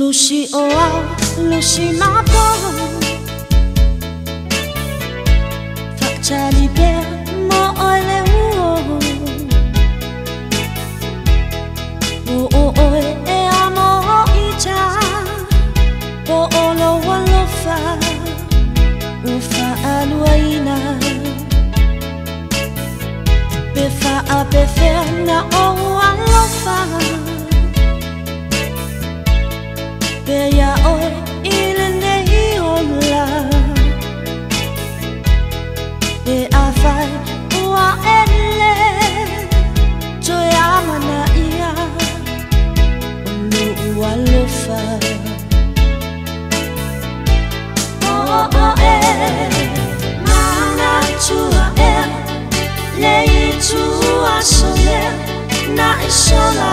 Lucy oh Lucy ma bon faccia di per mo ole e amo ita po olo walo fa ufa aluaina be fa a be ferna o walo fa Bella hoy il nei omla Be afai ua elle Joya mana ia Ulu ua lofa Oh Mana tua Lei tua sole Na isola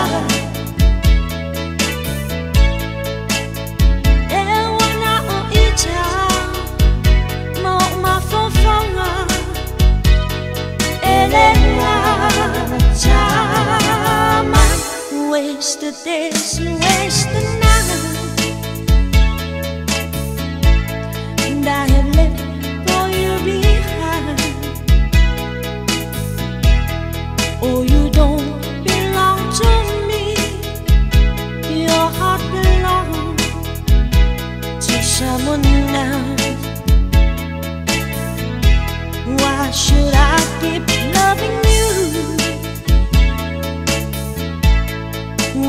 Wasted days and wasted nights, and I have left for you behind. Oh, you don't belong to me. Your heart belongs to someone else. Why should I keep loving you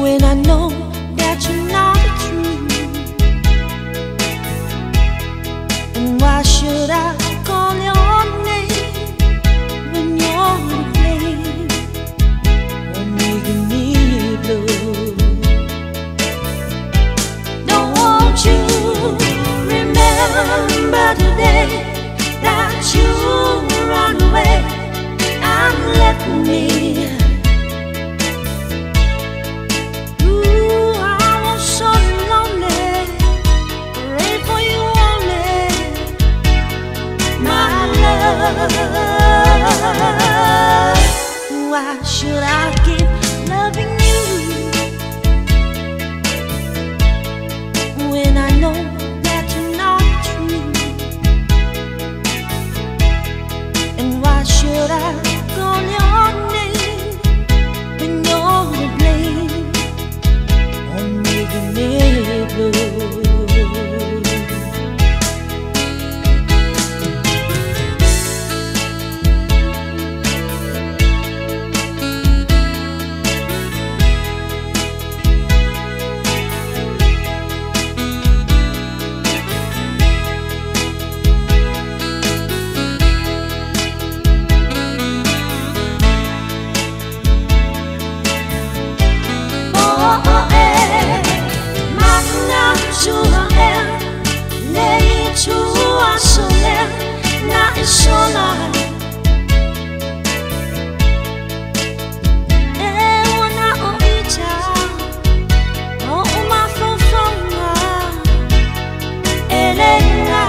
when I know that you're not the truth? And why should I call your name when you're the flame or making me blue? Don't want you remember today that you run away and left me. Why should I keep loving you when I know that you're not true? And why should I call your name when you're to blame on making me blue? Lei tua sole na isola E wana o ita o uma fofonga Elena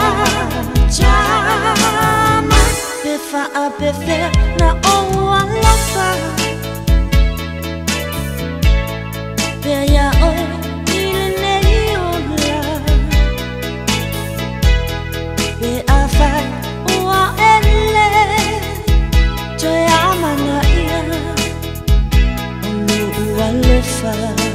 chama Befa a befe na o alofa Bella oi Joya mana ia Ulu ua lofa